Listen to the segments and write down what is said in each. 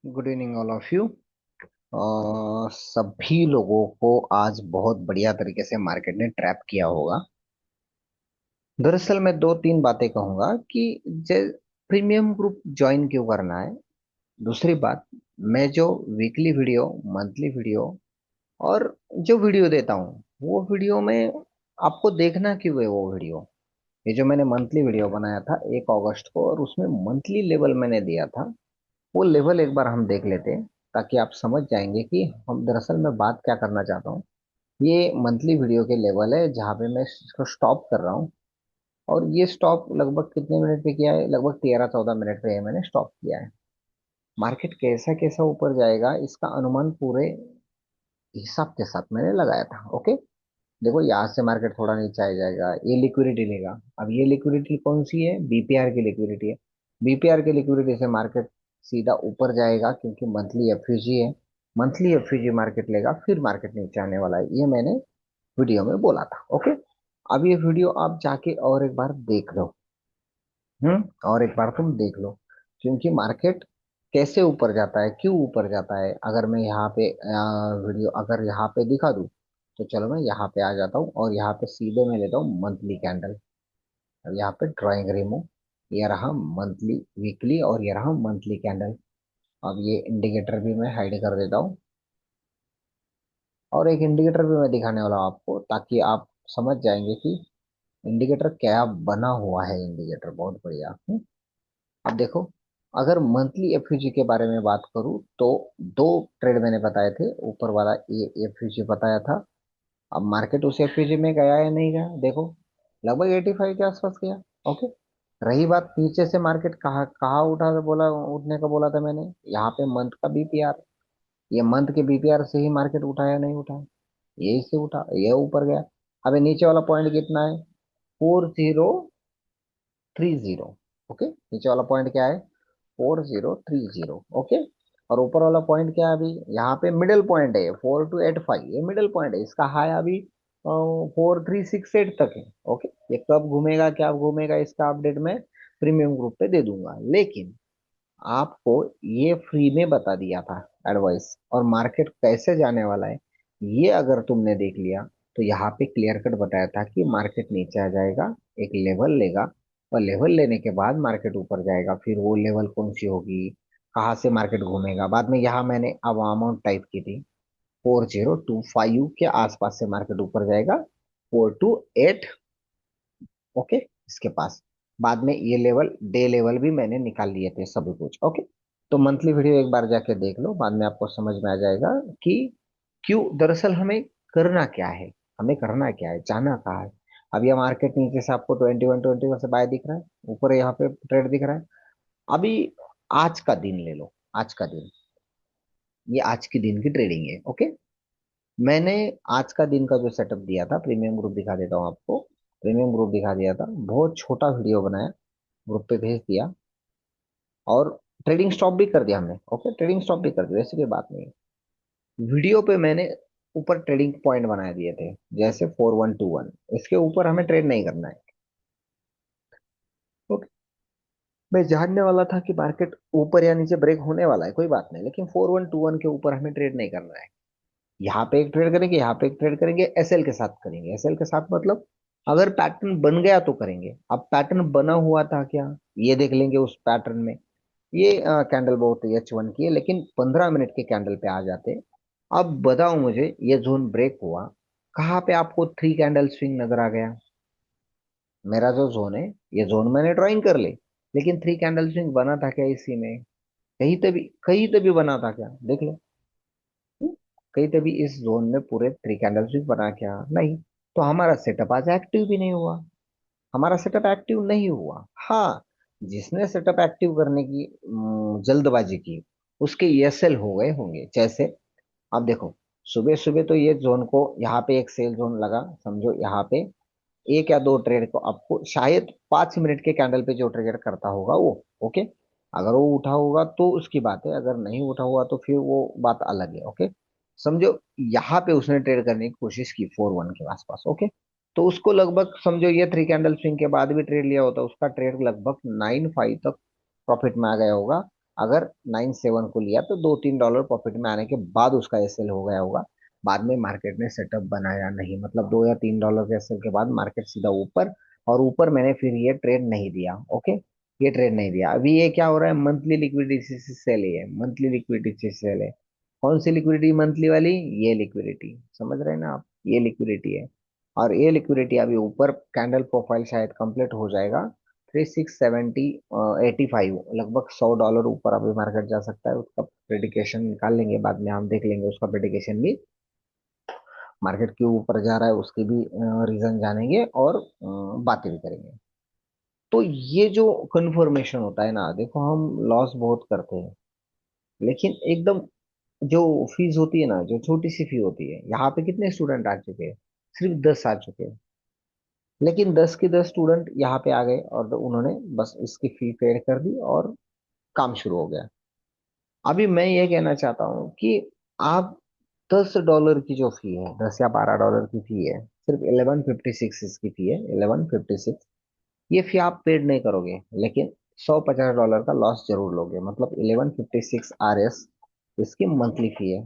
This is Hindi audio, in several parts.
Good evening all of you. सभी लोगों को आज बहुत बढ़िया तरीके से मार्केट ने ट्रैप किया होगा। दरअसल मैं दो तीन बातें कहूंगा कि जे प्रीमियम ग्रुप ज्वाइन क्यों करना है। दूसरी बात, मैं जो वीकली वीडियो, मंथली वीडियो और जो वीडियो देता हूँ वो वीडियो में आपको देखना क्यों है वो वीडियो। ये जो मैंने मंथली वीडियो बनाया था 1 अगस्त को और उसमें मंथली लेवल मैंने दिया था, वो लेवल एक बार हम देख लेते हैं ताकि आप समझ जाएंगे कि हम दरअसल मैं बात क्या करना चाहता हूँ। ये मंथली वीडियो के लेवल है जहाँ पे मैं इसको स्टॉप कर रहा हूँ। और ये स्टॉप लगभग कितने मिनट पे किया है? लगभग 13-14 मिनट पे मैंने स्टॉप किया है। मार्केट कैसा कैसा ऊपर जाएगा इसका अनुमान पूरे हिसाब के साथ मैंने लगाया था। ओके, देखो यहाँ से मार्केट थोड़ा नीचे आ जाएगा, ये लिक्विडिटी लेगा। अब ये लिक्विडिटी कौन सी है? बीपीआर की लिक्विडिटी है। बीपीआर की लिक्विडिटी से मार्केट सीधा ऊपर जाएगा क्योंकि मंथली एफयूजी है। मंथली एफयूजी मार्केट लेगा, फिर मार्केट नीचे आने वाला है, ये मैंने वीडियो में बोला था। ओके, अब ये वीडियो आप जाके और एक बार देख लो। और एक बार तुम देख लो क्योंकि मार्केट कैसे ऊपर जाता है, क्यों ऊपर जाता है। अगर मैं यहाँ पे वीडियो अगर यहाँ पे दिखा दूँ तो चलो मैं यहाँ पे आ जाता हूँ और यहाँ पे सीधे मैं लेता हूँ मंथली कैंडल। अब यहाँ पे ड्राइंग रिमूव, ये रहा मंथली, वीकली और ये रहा मंथली कैंडल। अब ये इंडिकेटर भी मैं हाइड कर देता हूँ और एक इंडिकेटर भी मैं दिखाने वाला हूँ आपको ताकि आप समझ जाएंगे कि इंडिकेटर क्या बना हुआ है। इंडिकेटर बहुत बढ़िया। अब देखो, अगर मंथली एफयूजी के बारे में बात करूं तो दो ट्रेड मैंने बताए थे। ऊपर वाला ये एफयूजी बताया था। अब मार्केट उस एफयूजी में गया या नहीं गया देखो, लगभग 85 के आसपास गया। ओके, रही बात नीचे से मार्केट कहाँ कहाँ उठा था, बोला उठने का बोला था मैंने, यहाँ पे मंथ का बीपीआर। ये मंथ के बीपीआर से ही मार्केट उठा या नहीं उठा? यही से उठा, ये ऊपर गया। अबे नीचे वाला पॉइंट कितना है? 4030। ओके, नीचे वाला पॉइंट क्या है? 4030। ओके, और ऊपर वाला पॉइंट क्या है? अभी यहाँ पे मिडिल पॉइंट है 4285, ये मिडिल पॉइंट है। इसका हाई अभी 4368 तक है। ओके, ये कब घूमेगा क्या घूमेगा इसका अपडेट मैं प्रीमियम ग्रुप पे दे दूंगा, लेकिन आपको ये फ्री में बता दिया था एडवाइस। और मार्केट कैसे जाने वाला है ये अगर तुमने देख लिया तो यहाँ पे क्लियर कट बताया था कि मार्केट नीचे आ जाएगा, एक लेवल लेगा और लेवल लेने के बाद मार्केट ऊपर जाएगा। फिर वो लेवल कौन सी होगी, कहाँ से मार्केट घूमेगा, बाद में यहाँ मैंने अब अमाउंट टाइप की थी 4025 के आसपास से मार्केट ऊपर जाएगा, 428। ओके, इसके पास बाद में ये लेवल, डे लेवल भी मैंने निकाल लिए थे सभी कुछ। ओके, तो मंथली वीडियो एक बार जाके देख लो, बाद में आपको समझ में आ जाएगा कि क्यों दरअसल हमें करना क्या है। हमें करना क्या है, जाना कहाँ है। अब ये मार्केट नीचे से आपको 21 से बाय दिख रहा है, ऊपर यहाँ पे ट्रेड दिख रहा है। अभी आज का दिन ले लो, आज का दिन, ये आज की दिन की ट्रेडिंग है। ओके, मैंने आज का दिन का जो सेटअप दिया था, प्रीमियम ग्रुप दिखा देता हूँ आपको। प्रीमियम ग्रुप दिखा दिया था, बहुत छोटा वीडियो बनाया, ग्रुप पे भेज दिया और ट्रेडिंग स्टॉप भी कर दिया हमने। ओके, ट्रेडिंग स्टॉप भी कर दिया, ऐसी कोई बात नहीं है। वीडियो पे मैंने ऊपर ट्रेडिंग पॉइंट बना दिए थे, जैसे 4121, इसके ऊपर हमें ट्रेड नहीं करना है। ओके, मैं जानने वाला था कि मार्केट ऊपर या नीचे ब्रेक होने वाला है, कोई बात नहीं, लेकिन 4121 के ऊपर हमें ट्रेड नहीं करना है। यहाँ पे एक ट्रेड करेंगे, यहाँ पे एक ट्रेड करेंगे, एसएल के साथ करेंगे। एसएल के साथ मतलब अगर पैटर्न बन गया तो करेंगे। अब पैटर्न बना हुआ था क्या, ये देख लेंगे उस पैटर्न में। ये कैंडल बहुत H1 की है, लेकिन 15 मिनट के कैंडल पे आ जाते। अब बताओ मुझे, ये जोन ब्रेक हुआ कहाँ पे? आपको 3 कैंडल स्विंग नजर आ गया? मेरा जो जोन है, ये जोन मैंने ड्राइंग कर ली, लेकिन 3 कैंडल स्विंग बना था क्या इसी में? कहीं तभी बना था क्या, देख लो। कहीं तभी इस जोन में पूरे 3 कैंडल स्विंग बना क्या? नहीं। तो हमारा सेटअप आज एक्टिव भी नहीं हुआ। हमारा सेटअप एक्टिव नहीं हुआ। हाँ, जिसने सेटअप एक्टिव करने की जल्दबाजी की उसके एसएल हो गए होंगे। जैसे अब देखो, सुबह सुबह तो ये जोन को, यहाँ पे एक सेल जोन लगा समझो, यहाँ पे एक या दो ट्रेड को आपको शायद 5 मिनट के कैंडल पे जो ट्रेड करता होगा वो। ओके, अगर वो उठा होगा तो उसकी बात है, अगर नहीं उठा हुआ तो फिर वो बात अलग है। ओके, समझो यहाँ पे उसने ट्रेड करने की कोशिश की 41 के आसपास। ओके, तो उसको लगभग समझो ये 3 कैंडल स्विंग के बाद भी ट्रेड लिया होता, उसका ट्रेड लगभग 95 तक प्रॉफिट में आ गया होगा। अगर 9-7 को लिया तो 2-3 डॉलर प्रॉफिट में आने के बाद उसका एसएल हो गया होगा। बाद में मार्केट ने सेटअप बनाया नहीं, मतलब 2 या 3 डॉलर के एसएल के बाद मार्केट सीधा ऊपर, और ऊपर मैंने फिर ये ट्रेड नहीं दिया। ओके, ये ट्रेड नहीं दिया। अभी ये क्या हो रहा है, मंथली लिक्विडिटी से सेल है, मंथली लिक्विडिटी से सेल है। कौन सी लिक्विडिटी मंथली वाली? ये लिक्विडिटी, समझ रहे हैं ना आप, ये लिक्विडिटी है। और ये लिक्विडिटी अभी ऊपर कैंडल प्रोफाइल शायद कंप्लीट हो जाएगा 3670 85, लगभग $100 ऊपर अभी मार्केट जा सकता है। उसका प्रेडिकेशन निकाल लेंगे, बाद में हम देख लेंगे उसका प्रेडिकेशन भी, मार्केट क्यों ऊपर जा रहा है उसकी भी रीजन जानेंगे, और बातें भी करेंगे। तो ये जो कंफर्मेशन होता है ना, देखो हम लॉस बहुत करते हैं, लेकिन एकदम जो फीस होती है ना, जो छोटी सी फी होती है, यहाँ पे कितने स्टूडेंट आ चुके हैं? सिर्फ 10 आ चुके हैं। लेकिन 10 के 10 स्टूडेंट यहाँ पे आ गए और तो उन्होंने बस इसकी फी पेड कर दी और काम शुरू हो गया। अभी मैं ये कहना चाहता हूँ कि आप $10 की जो फी है, 10 या 12 डॉलर की फी है, सिर्फ 1156 इसकी फी है, 1156। ये फी आप पेड नहीं करोगे, लेकिन $150 का लॉस जरूर लोगे, मतलब 1156 RS इसकी मंथली फी है।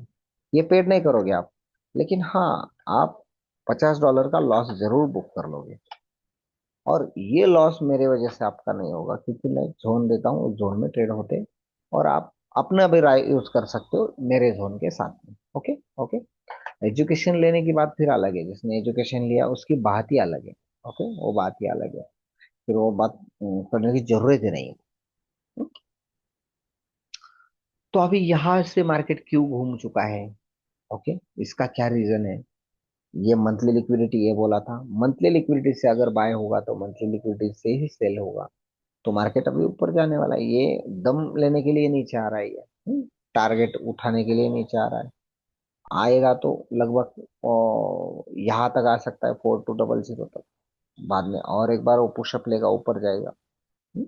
ये पेड नहीं करोगे आप, लेकिन हाँ, आप $50 का लॉस जरूर बुक कर लोगे। और ये लॉस मेरे वजह से आपका नहीं होगा, क्योंकि मैं जोन देता हूँ, उस जोन में ट्रेड होते हैं, और आप अपना भी राय यूज कर सकते हो मेरे जोन के साथ में। ओके। ओके। एजुकेशन लेने की बात फिर अलग है, जिसने एजुकेशन लिया उसकी बात ही अलग है। ओके, वो बात ही अलग है, फिर वो बात करने की जरूरत ही नहीं है। तो अभी यहाँ से मार्केट क्यों घूम चुका है? ओके, इसका क्या रीजन है? ये मंथली लिक्विडिटी, ये बोला था मंथली लिक्विडिटी से अगर बाय होगा तो मंथली लिक्विडिटी से ही सेल होगा। तो मार्केट अभी ऊपर जाने वाला है, ये दम लेने के लिए नीचे आ रहा है ये, टारगेट उठाने के लिए नीचे आ रहा है। आएगा तो लगभग यहाँ तक आ सकता है, 4200 तक। बाद में और एक बार वो पुशअप लेगा, ऊपर जाएगा। हम्म,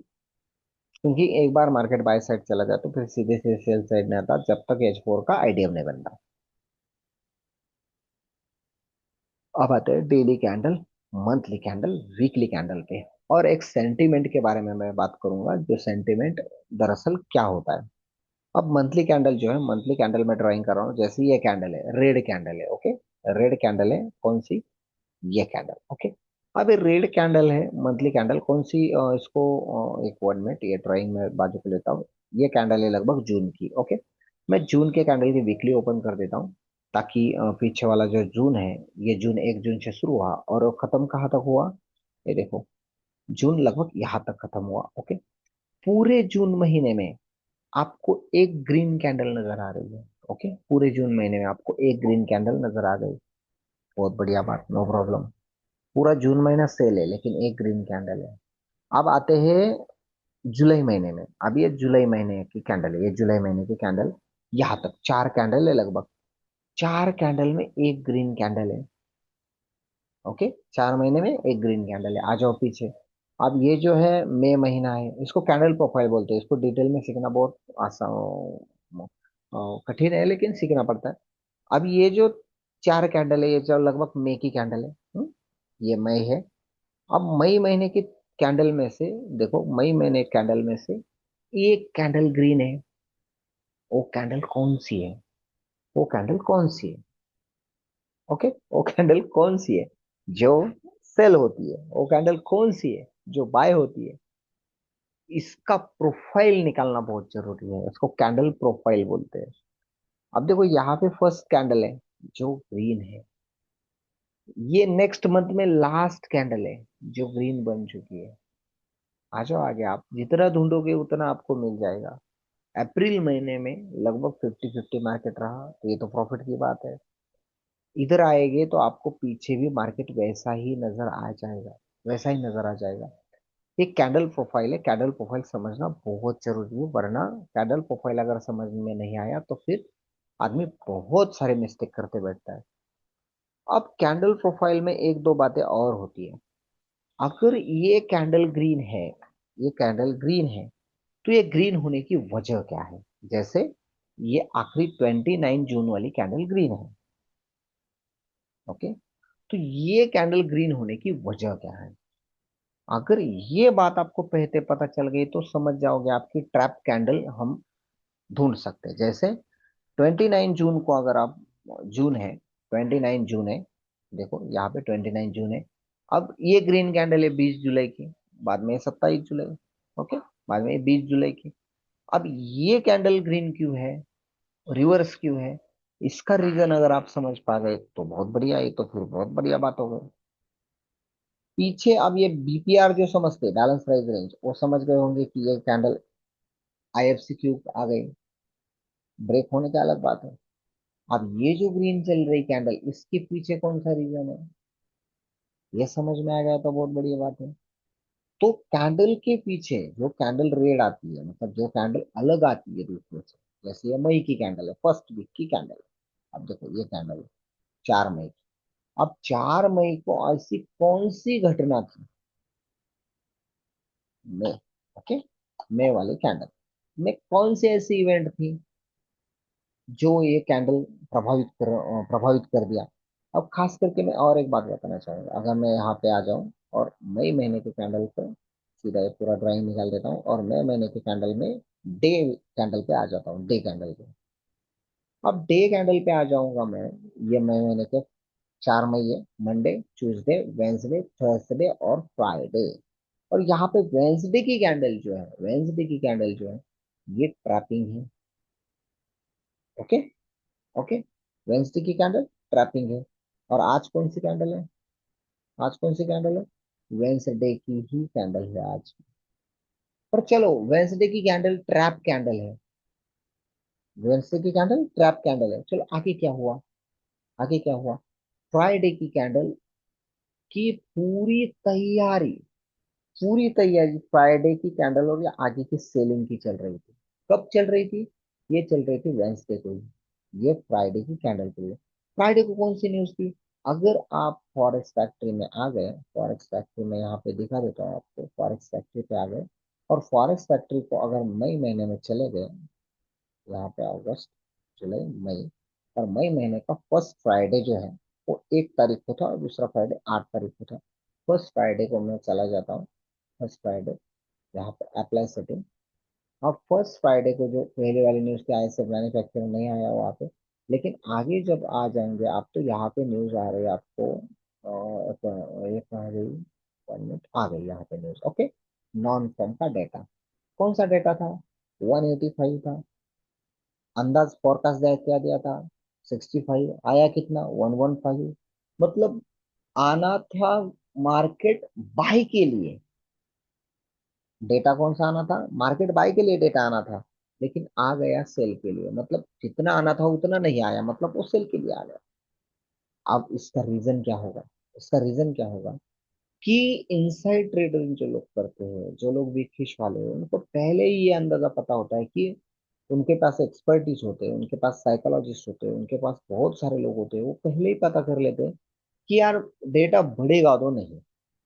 क्योंकि एक बार मार्केट बाय साइड चला जाए तो फिर सीधे से सेल साइड में आता, जब तक H4 का आइडिया नहीं बनता। अब आते हैं daily candle, monthly candle, weekly candle पे, और एक सेंटीमेंट के बारे में मैं बात करूंगा, जो सेंटीमेंट दरअसल क्या होता है। अब मंथली कैंडल जो है, मंथली कैंडल में ड्राइंग कर रहा हूँ, जैसे ये कैंडल है, रेड कैंडल है। ओके, रेड कैंडल है कौन सी? ये कैंडल। ओके, अब ये रेड कैंडल है मंथली कैंडल कौन सी? इसको एक 1 मिनट ये ड्राइंग में बाजू को लेता हूँ। ये कैंडल है लगभग जून की। ओके, मैं जून के कैंडल की वीकली ओपन कर देता हूँ, ताकि पीछे वाला जो जून है, ये जून 1 जून से शुरू हुआ और खत्म कहाँ तक हुआ, ये देखो, जून लगभग यहाँ तक खत्म हुआ। ओके, पूरे जून महीने में आपको एक ग्रीन कैंडल नजर आ रही है। ओके, पूरे जून महीने में आपको एक ग्रीन कैंडल नजर आ गई, बहुत बढ़िया बात, नो प्रॉब्लम। पूरा जून महीना सेल है, लेकिन एक ग्रीन कैंडल है। अब आते हैं जुलाई महीने में। अब ये जुलाई महीने की कैंडल है, ये जुलाई महीने की कैंडल, यहाँ तक 4 कैंडल है लगभग, 4 कैंडल में एक ग्रीन कैंडल है। ओके, 4 महीने में एक ग्रीन कैंडल है। आ जाओ पीछे। अब ये जो है मई महीना है, इसको कैंडल प्रोफाइल बोलते हैं, इसको डिटेल में सीखना बहुत आसान कठिन है, लेकिन सीखना पड़ता है। अब ये जो 4 कैंडल है, ये जो लगभग मई की कैंडल है। ये मई है। अब मई महीने की कैंडल में से, देखो मई महीने कैंडल में से एक कैंडल ग्रीन है। वो कैंडल कौन सी है? वो कैंडल कौन सी है? ओके, वो कैंडल कौन सी है जो सेल होती है? वो कैंडल कौन सी है जो बाय होती है? इसका प्रोफाइल निकालना बहुत जरूरी है, इसको कैंडल प्रोफाइल बोलते हैं। अब देखो यहाँ पे फर्स्ट कैंडल है जो ग्रीन है, ये नेक्स्ट मंथ में लास्ट कैंडल है जो ग्रीन बन चुकी है। आ जाओ आगे, आप जितना ढूंढोगे उतना आपको मिल जाएगा। अप्रैल महीने में लगभग 50-50 मार्केट रहा, तो ये तो प्रॉफिट की बात है। इधर आएंगे तो आपको पीछे भी मार्केट वैसा ही नजर आ जाएगा, वैसा ही नजर आ जाएगा। ये कैंडल प्रोफाइल है, कैंडल प्रोफाइल समझना बहुत जरूरी है, वरना कैंडल प्रोफाइल अगर समझ में नहीं आया तो फिर आदमी बहुत सारे मिस्टेक करते बैठता है। अब कैंडल प्रोफाइल में एक दो बातें और होती है। अगर ये कैंडल ग्रीन है, ये कैंडल ग्रीन है, तो ये ग्रीन होने की वजह क्या है? जैसे ये आखिरी 29 जून वाली कैंडल ग्रीन है। ओके, तो ये कैंडल ग्रीन होने की वजह क्या है? अगर ये बात आपको पहले पता चल गई तो समझ जाओगे आपकी ट्रैप कैंडल हम ढूंढ सकते हैं। जैसे 29 जून को अगर आप, जून है, 29 जून है, देखो यहाँ पे 29 जून है। अब ये ग्रीन कैंडल है 20 जुलाई की, बाद में 27 जुलाई, ओके, बाद में 20 जुलाई की। अब ये कैंडल ग्रीन क्यों है, रिवर्स क्यों है, इसका रीजन अगर आप समझ पा गए तो बहुत बढ़िया, ये तो फिर बहुत बढ़िया बात हो गई। पीछे अब ये बीपीआर जो समझते हैं, बैलेंस प्राइस रेंज, वो समझ गए होंगे कि ये कैंडल आईएफसी क्यू आ गई, ब्रेक होने की अलग बात है। अब ये जो ग्रीन चल रही कैंडल, इसके पीछे कौन सा रीजन है, ये समझ में आ गया तो बहुत बढ़िया बात है। तो कैंडल के पीछे जो कैंडल रेड आती है, मतलब जो कैंडल अलग आती है दूसरे से, जैसे ये मई की कैंडल है, फर्स्ट वीक की कैंडल है। अब देखो ये कैंडल है 4 मई की। अब 4 मई को ऐसी कौन सी घटना थी, मई, ओके, मई वाली कैंडल में कौन सी ऐसी इवेंट थी जो ये कैंडल प्रभावित कर दिया। अब खास करके मैं और एक बात बताना चाहूंगा, अगर मैं यहाँ पे आ जाऊं और मई महीने के कैंडल पे सीधा ये पूरा ड्राइंग निकाल देता हूँ, और मई महीने के कैंडल में डे कैंडल पे आ जाता हूँ, डे कैंडल पे। अब डे कैंडल पे आ जाऊंगा मैं, ये मई महीने के 4 मई है, मंडे, ट्यूसडे, वेंसडे, थर्सडे और फ्राइडे। और यहाँ पे वेंसडे की कैंडल जो है, वेंसडे की कैंडल जो है, ये ट्रैपिंग है, ओके, ओके, वेंसडे की कैंडल ट्रैपिंग है। और आज कौन सी कैंडल है, आज कौन सी कैंडल है, वेंसडे की ही कैंडल है आज। पर चलो, वेंसडे की कैंडल ट्रैप कैंडल है, वेंसडे की कैंडल ट्रैप कैंडल है, चलो आगे क्या हुआ, आगे क्या हुआ, फ्राइडे की कैंडल की पूरी तैयारी फ्राइडे की कैंडल और या आगे की सेलिंग की चल रही थी। कब चल रही थी, ये चल रही थी वेंसडे को ही, ये फ्राइडे की कैंडल के लिए। फ्राइडे को कौन सी न्यूज थी, अगर आप फॉरेक्स फैक्ट्री में आ गए, फॉरेक्स फैक्ट्री में यहाँ पे दिखा देता हूँ आपको, फॉरेक्स फैक्ट्री पे आ गए और फॉरेक्स फैक्ट्री को अगर मई महीने में चले गए, यहाँ पे अगस्त, जुलाई, मई, और मई महीने का फर्स्ट फ्राइडे जो है वो 1 तारीख को था और दूसरा फ्राइडे 8 तारीख को था। फर्स्ट फ्राइडे को मैं चला जाता हूँ, फर्स्ट फ्राइडे, यहाँ पे अप्लाई सेटिंग। अब फर्स्ट फ्राइडे को जो पहले वाली न्यूज के आए से मैन्युफैक्चर नहीं आया वहाँ पे, लेकिन आगे जब आ जाएंगे आप तो यहाँ पे न्यूज आ रही है आपको, ये कहाँ गई, 1 मिनट, आ गई यहाँ पे न्यूज, ओके। नॉन फॉर्म का डेटा, कौन सा डेटा था, 185 था, अंदाज फोरकास्ट क्या दिया था, 65, आया कितना, 115। मतलब आना था मार्केट बाय के लिए, डेटा कौन सा आना था, मार्केट बाय के लिए डेटा आना था, लेकिन आ गया सेल के लिए, मतलब जितना आना था उतना नहीं आया, मतलब वो सेल के लिए आ गया। अब इसका रीजन क्या होगा, इसका रीजन क्या होगा कि इनसाइड ट्रेडिंग जो लोग करते हैं, जो लोग बिग फिश वाले हैं, उनको पहले ही ये अंदाजा पता होता है कि उनके पास एक्सपर्टीज होते हैं, उनके पास साइकोलॉजिस्ट होते हैं, उनके पास बहुत सारे लोग होते हैं, वो पहले ही पता कर लेते हैं कि यार डेटा बढ़ेगा तो नहीं,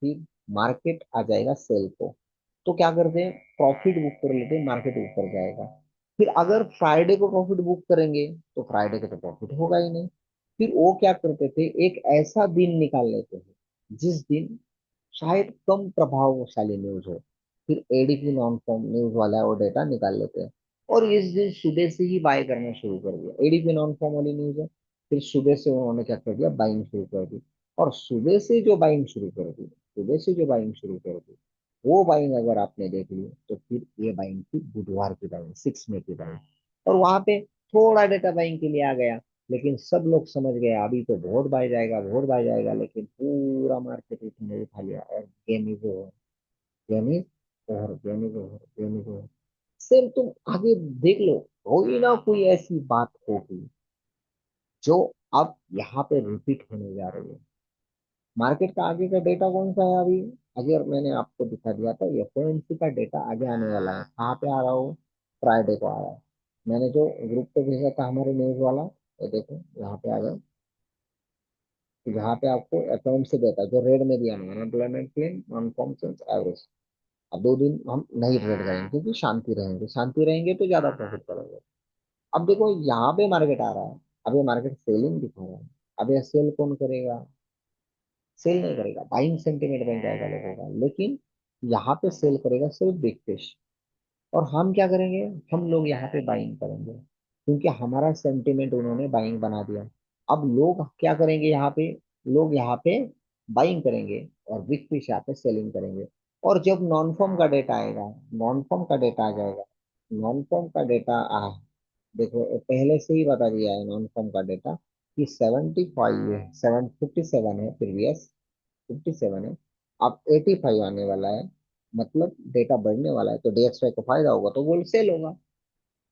फिर मार्केट आ जाएगा सेल को, तो क्या करते हैं, प्रॉफिट बुक कर लेते हैं, मार्केट ऊपर जाएगा। फिर अगर फ्राइडे को प्रॉफिट बुक करेंगे तो फ्राइडे को तो प्रॉफिट होगा ही नहीं, फिर वो क्या करते थे, एक ऐसा दिन निकाल लेते हैं जिस दिन शायद कम प्रभावशाली न्यूज हो, फिर एडीपी नॉन फॉर्म न्यूज वाला वो डेटा निकाल लेते हैं, और इस दिन सुबह से ही बाय करना शुरू कर दिया, एडीपी नॉन फॉर्म वाली न्यूज है, फिर सुबह से उन्होंने क्या कर दिया, बाइंग शुरू कर दी। और सुबह से जो बाइंग शुरू कर दी, सुबह से जो बाइंग शुरू कर दी, वो बाइंग अगर आपने देख ली तो फिर ये बाइंग थी बुधवार की बाइंग, 6 मई की बाइंग। और वहां पे थोड़ा डेटा बाइंग के लिए आ गया, लेकिन सब लोग समझ गए अभी तो वोट बाय जाएगा, वोट बाय जाएगा, लेकिन पूरा मार्केट उसने उठा लिया और game is over, game is over, game is over, game is over. सिर्फ तुम आगे देख लो, कोई ना कोई ऐसी बात होगी जो अब यहाँ पे रिपीट होने जा रही है। मार्केट का आगे का डेटा कौन सा है अभी, अगर मैंने आपको दिखा दिया था, एफओएमसी का डेटा आगे आने वाला है, कहाँ पे आ रहा हो, फ्राइडे को आ रहा है। मैंने जो ग्रुप पे भेजा था हमारे न्यूज वाला, ये देखो यहाँ पे आ गया, यहाँ पे आपको एफओएमसी डेटा जो रेड में दिया है, unemployment claim, non farm sales average. अब 2 दिन हम नहीं ट्रेड करेंगे क्योंकि शांति रहेंगे, शांति रहेंगे तो ज्यादा प्रॉफिट करेंगे। अब देखो यहाँ पे मार्केट आ रहा है, अब ये मार्केट सेलिंग दिखा रहा है, अब ये सेल कौन करेगा, सेल नहीं करेगा, बाइंग सेंटीमेंट बन जाएगा लोगों का, लेकिन यहाँ पे सेल करेगा सिर्फ बिग फिश। और हम क्या करेंगे, हम लोग यहाँ पे बाइंग करेंगे, क्योंकि हमारा सेंटिमेंट उन्होंने बाइंग बना दिया। अब लोग क्या करेंगे यहाँ पे, लोग यहाँ पे बाइंग करेंगे और बिग फिश यहाँ पे सेलिंग करेंगे। और जब नॉन फॉर्म का डेटा आएगा, नॉन फॉर्म का डेटा आ जाएगा, नॉन फॉर्म का डेटा आ, देखो पहले से ही बता दिया है नॉन फॉर्म का डेटा कि 75 है, 757 है प्रीवियस, 57 है, अब 85 आने वाला है, मतलब डेटा बढ़ने वाला है, तो डीएक्सवाई को फायदा होगा तो गोल्ड सेल होगा।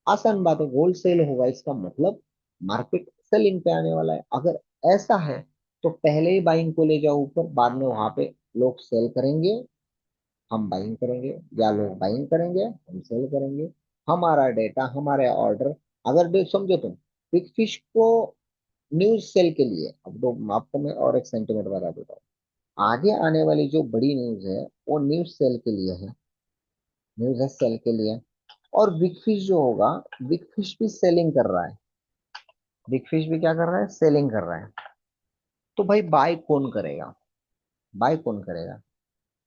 आसान बात है, गोल्ड सेल होगा इसका मतलब मार्केट सेलिंग पे आने वाला है। अगर ऐसा है तो पहले ही बाइंग को ले जाओ ऊपर, बाद में वहां पे लोग सेल करेंगे, हम बाइंग करेंगे, या लोग बाइंग करेंगे हम सेल करेंगे। हमारा डेटा, हमारे ऑर्डर, अगर देख समझो तुम, बिग फिश को न्यूज सेल के लिए, अब तो आपको मैं और एक सेंटीमेंट बता देता हूँ, आगे आने वाली जो बड़ी न्यूज है वो न्यूज सेल के लिए है, न्यूज है सेल के लिए। और बिग फिश जो होगा, बिग फिश भी सेलिंग कर रहा है, बिग फिश भी क्या कर रहा है, सेलिंग कर रहा है। तो भाई बाय कौन करेगा, बाय कौन करेगा,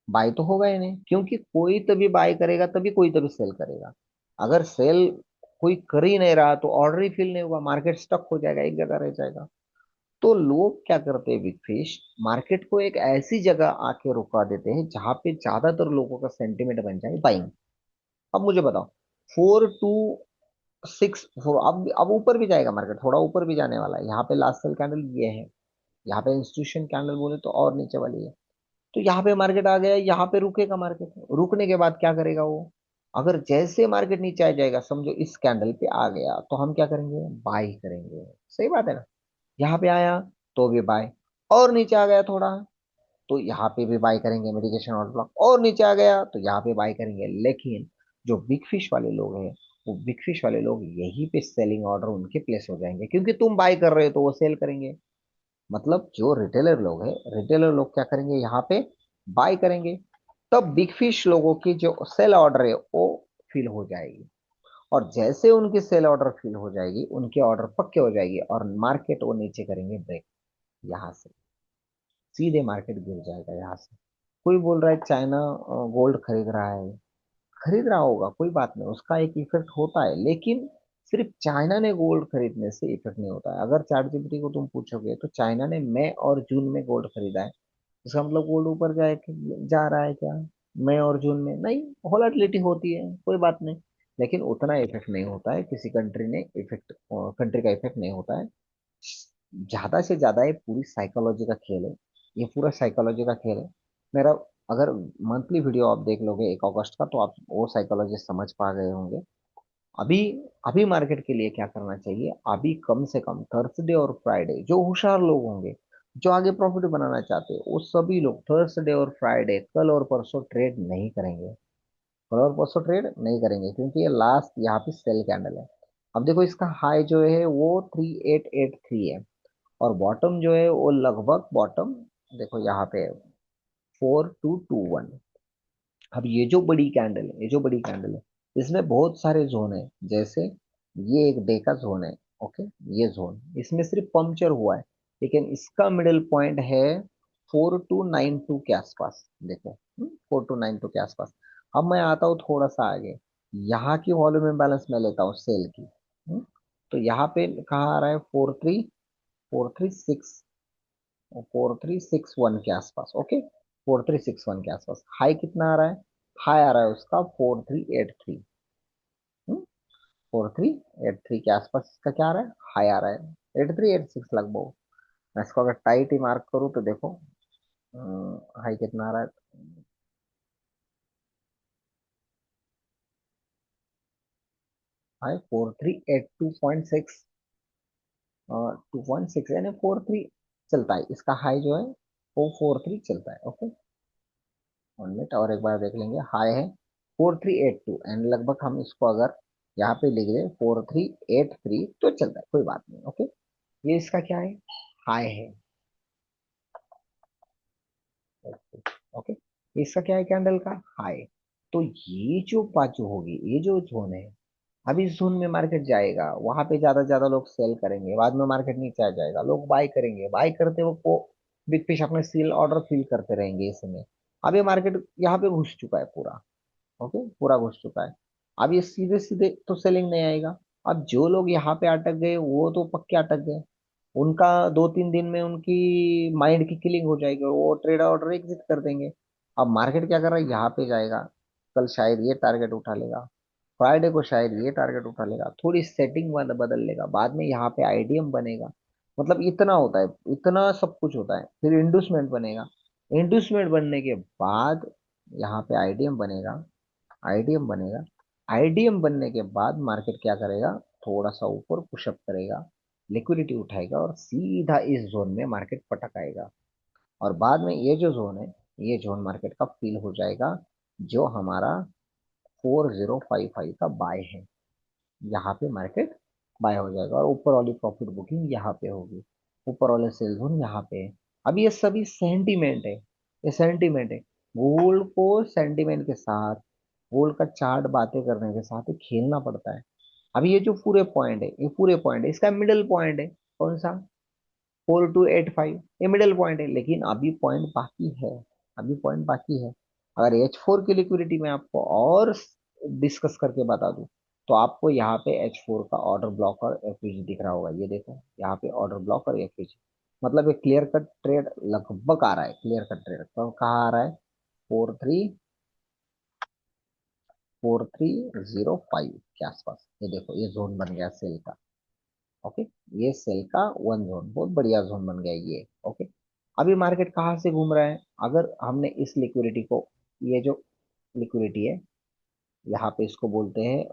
बाय तो होगा ही नहीं, क्योंकि कोई तभी बाय करेगा तभी कोई तभी सेल करेगा। अगर सेल कोई कर ही नहीं रहा तो ऑर्डर ही फिल नहीं होगा, मार्केट स्टक हो जाएगा, एक जगह रह जाएगा। तो लोग क्या करते हैं, बिग फिश मार्केट को एक ऐसी जगह आके रुका देते हैं जहां पे ज्यादातर लोगों का सेंटिमेंट बन जाए बाइंग। अब मुझे बताओ, 4 to 6 4, अब ऊपर भी जाएगा मार्केट, थोड़ा ऊपर भी जाने वाला है। यहाँ पे लास्ट सेल कैंडल ये है, यहाँ पे इंस्टीट्यूशन कैंडल बोले तो और नीचे वाली है। तो यहाँ पे मार्केट आ गया, यहाँ पे रुकेगा मार्केट, रुकने के बाद क्या करेगा वो, अगर जैसे मार्केट नीचे आ जाएगा, समझो इस कैंडल पे आ गया, तो हम क्या करेंगे, बाई करेंगे। सही बात है ना, यहाँ पे आया तो भी बाय, और नीचे आ गया थोड़ा तो यहाँ पे भी बाय करेंगे, मेडिकेशन और ब्लॉक, और नीचे आ गया तो यहाँ पे बाय करेंगे। लेकिन जो बिग फिश वाले लोग हैं, वो बिग फिश वाले लोग यहीं पे सेलिंग ऑर्डर उनके प्लेस हो जाएंगे, क्योंकि तुम बाय कर रहे हो तो वो सेल करेंगे। मतलब जो रिटेलर लोग हैं, रिटेलर लोग क्या करेंगे, यहाँ पे बाय करेंगे, तब बिग फिश लोगों की जो सेल ऑर्डर है वो फिल हो जाएगी। और जैसे उनकी सेल ऑर्डर फिल हो जाएगी, उनके ऑर्डर पक्के हो जाएगी और मार्केट वो नीचे करेंगे ब्रेक, यहाँ से सीधे मार्केट गिर जाएगा यहाँ से। कोई बोल रहा है चाइना गोल्ड खरीद रहा है, खरीद रहा होगा, कोई बात नहीं, उसका एक इफेक्ट होता है, लेकिन सिर्फ चाइना ने गोल्ड खरीदने से इफेक्ट नहीं होता है। अगर चैट जीपीटी को तुम पूछोगे तो चाइना ने मई और जून में गोल्ड खरीदा है, इसका मतलब गोल्ड ऊपर जाए, जा रहा है क्या, मई और जून में नहीं, वॉलेटिलिटी होती है, कोई बात नहीं, लेकिन उतना इफेक्ट नहीं होता है, किसी कंट्री ने इफेक्ट, कंट्री का इफेक्ट नहीं होता है। ज्यादा से ज्यादा ये पूरी साइकोलॉजी का खेल है, ये पूरा साइकोलॉजी का खेल है मेरा। अगर मंथली वीडियो आप देख लोगे 1 अगस्त का, तो आप वो साइकोलॉजी समझ पा गए होंगे। अभी, अभी मार्केट के लिए क्या करना चाहिए, अभी कम से कम थर्सडे और फ्राइडे, जो होशियार लोग होंगे, जो आगे प्रॉफिट बनाना चाहते हैं, वो सभी लोग थर्सडे और फ्राइडे, कल और परसों ट्रेड नहीं करेंगे, कल और परसों ट्रेड नहीं करेंगे, क्योंकि ये लास्ट यहाँ पे सेल कैंडल है। अब देखो इसका हाई जो है वो 3883 है, और बॉटम जो है वो लगभग बॉटम, देखो यहाँ पे 4221। अब ये जो बड़ी कैंडल है, ये जो बड़ी कैंडल है, इसमें बहुत सारे जोन है, जैसे ये एक डे का जोन है, ओके, ये जोन इसमें सिर्फ पंक्चर हुआ है, लेकिन इसका मिडिल पॉइंट है 4292 के आसपास, देखो 4292 के आसपास। अब मैं आता हूँ थोड़ा सा आगे, यहाँ की वॉल्यूम इम्बैलेंस मैं लेता हूँ सेल की, तो यहाँ पे कहाँ आ रहा है, 4361 के आसपास, ओके, 4361 के आसपास। हाई कितना आ रहा है, हाई आ रहा है उसका 4383, 4383 के आसपास इसका क्या आ रहा है, हाई आ रहा है 8386 लगभग। मैं इसको अगर टाइट ही मार्क करूँ तो देखो हाई कितना आ रहा है, हाई 4382.6, 2.6 यानी 43 चलता है इसका हाई जो है, वो 43 चलता है, ओके। 1 मिनट और एक बार देख लेंगे, हाई है 4382, एंड लगभग हम इसको अगर यहाँ पे लिख दें 4383 तो चलता है, कोई बात नहीं, ओके। ये इसका क्या है, हाई है, ओके, इसका क्या है, कैंडल का हाई। तो ये जो बाजू होगी, ये जो जोन है, अब इस जोन में मार्केट जाएगा, वहां पे ज्यादा से ज्यादा लोग सेल करेंगे, बाद में मार्केट नीचे आ जाएगा, लोग बाय करेंगे, बाय करते वक्त वो बिग फिश अपने सील ऑर्डर फिल करते रहेंगे इसमें। अब ये मार्केट यहाँ पे घुस चुका है पूरा, ओके, पूरा घुस चुका है। अब ये सीधे सीधे तो सेलिंग नहीं आएगा। अब जो लोग यहाँ पे अटक गए वो तो पक्के अटक गए, उनका 2-3 दिन में उनकी माइंड की किलिंग हो जाएगी और वो ट्रेड ऑर्डर एग्जिट कर देंगे। अब मार्केट क्या कर रहा है, यहाँ पे जाएगा, कल शायद ये टारगेट उठा लेगा, फ्राइडे को शायद ये टारगेट उठा लेगा, थोड़ी सेटिंग बदल लेगा, बाद में यहाँ पे आईडीएम बनेगा। मतलब इतना होता है, इतना सब कुछ होता है। फिर इंडूसमेंट बनेगा, इंडूसमेंट बनने के बाद यहाँ पे आईडीएम बनेगा, आईडीएम बनेगा, आईडीएम बनने के बाद मार्केट क्या करेगा, थोड़ा सा ऊपर पुशअप करेगा, लिक्विडिटी उठाएगा और सीधा इस जोन में मार्केट पटक आएगा। और बाद में ये जो जोन है, ये जोन मार्केट का फिल हो जाएगा, जो हमारा 4055 का बाय है, यहाँ पे मार्केट बाय हो जाएगा और ऊपर वाली प्रॉफिट बुकिंग यहाँ पे होगी, ऊपर वाले सेल जोन यहाँ पे है। अब ये सभी सेंटीमेंट है, ये सेंटीमेंट है। गोल्ड को सेंटीमेंट के साथ, गोल्ड का चार्ट बातें करने के साथ ही खेलना पड़ता है। अभी ये जो पूरे पॉइंट है, ये पूरे पॉइंट है, इसका मिडिल पॉइंट है कौन सा, 4285, ये मिडिल पॉइंट है, लेकिन अभी पॉइंट बाकी है, अभी पॉइंट बाकी है। अगर H4 की लिक्विडिटी में आपको और डिस्कस करके बता दूं, तो आपको यहाँ पे H4 का ऑर्डर ब्लॉक और एफवीजी दिख रहा होगा, ये देखो यहाँ पे ऑर्डर ब्लॉक और एफवीजी, मतलब ये क्लियर कट ट्रेड लगभग आ रहा है, क्लियर कट ट्रेड तो कहाँ आ रहा है, 4340 के आसपास, ये देखो ये जोन बन गया सेल का। ओके, ये सेल का वन जोन, बहुत बढ़िया जोन बन गया ये। ओके, अभी मार्केट कहाँ से घूम रहा है, अगर हमने इस लिक्विडिटी को, ये जो लिक्विडिटी है, यहाँ पे इसको बोलते हैं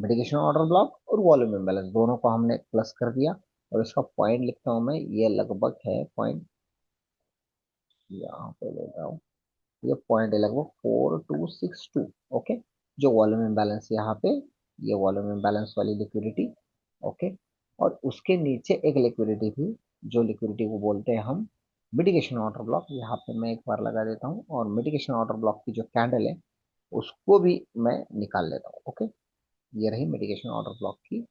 मिटिगेशन ऑर्डर ब्लॉक और वॉल्यूम इम्बैलेंस, दोनों को हमने प्लस कर दिया। और इसका पॉइंट लिखता हूँ मैं, ये लगभग है पॉइंट, यहाँ पे लेता हूँ, ये पॉइंट है लगभग 4262। ओके, जो वॉल्यूम इम्बैलेंस यहाँ पे, ये वॉल्यूम इम्बैलेंस वाली लिक्विडिटी। ओके, और उसके नीचे एक लिक्विडिटी थी, जो लिक्विडिटी को बोलते हैं हम मिटिगेशन ऑर्डर ब्लॉक, यहाँ पे मैं एक बार लगा देता हूँ और मिटिगेशन ऑर्डर ब्लॉक की जो कैंडल है उसको भी मैं निकाल लेता हूँ। ओके, ये रही मिटिगेशन ऑर्डर ब्लॉक की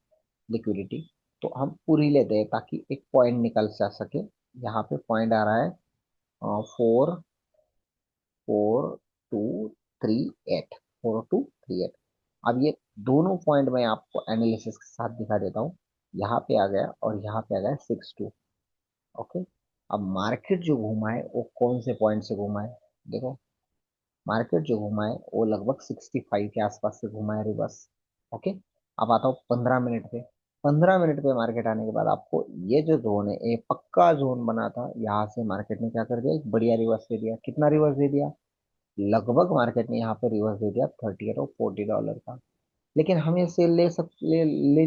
लिक्विडिटी। तो हम पूरी लेते हैं ताकि एक पॉइंट निकल जा सके। यहाँ पे पॉइंट आ रहा है 44238, 4238। अब ये दोनों पॉइंट मैं आपको एनालिसिस के साथ दिखा देता हूँ, यहाँ पे आ गया और यहाँ पे आ गया 62। ओके, अब मार्केट जो घूमा है वो कौन से पॉइंट से घूमा है, देखो मार्केट जो घुमा है वो लगभग 65 के आसपास से घुमा है रिवर्स। ओके, अब आता हूँ 15 मिनट पे। 15 मिनट पे मार्केट आने के बाद आपको ये जो जोन है, ये पक्का जोन बना था, यहाँ से मार्केट ने क्या कर दिया, एक बढ़िया रिवर्स दे दिया। कितना रिवर्स दे दिया, लगभग मार्केट ने यहाँ पे रिवर्स दे दिया 38 और 40 डॉलर का। लेकिन हम ये सेल ले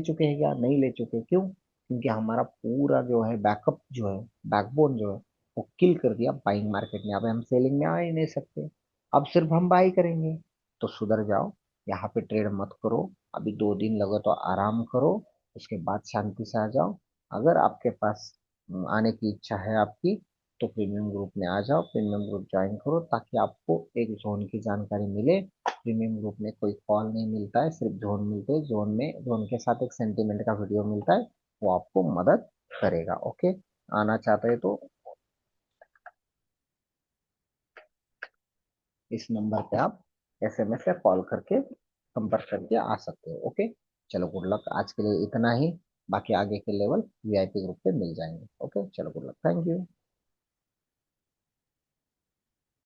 चुके हैं क्या, नहीं ले चुके, क्यों, क्योंकि हमारा पूरा जो है बैकअप जो है, बैकबोन जो है, वो किल कर दिया बाइंग मार्केट ने। अब हम सेलिंग में आ ही नहीं सकते, अब सिर्फ हम बाई करेंगे। तो सुधर जाओ, यहाँ पे ट्रेड मत करो, अभी 2 दिन लगे तो आराम करो, उसके बाद शांति से आ जाओ। अगर आपके पास आने की इच्छा है आपकी, तो प्रीमियम ग्रुप में आ जाओ, प्रीमियम ग्रुप ज्वाइन करो, ताकि आपको एक जोन की जानकारी मिले। प्रीमियम ग्रुप में कोई कॉल नहीं मिलता है, सिर्फ जोन मिलते हैं, जोन में जोन के साथ एक सेंटीमेंट का वीडियो मिलता है, वो आपको मदद करेगा। ओके, आना चाहते हैं तो इस नंबर पे आप एसएमएस या कॉल करके संपर्क करके आ सकते हो। ओके, चलो गुड लक, आज के लिए इतना ही, बाकी आगे के लेवल वीआईपी ग्रुप पे मिल जाएंगे। ओके, चलो गुड लक, थैंक यू।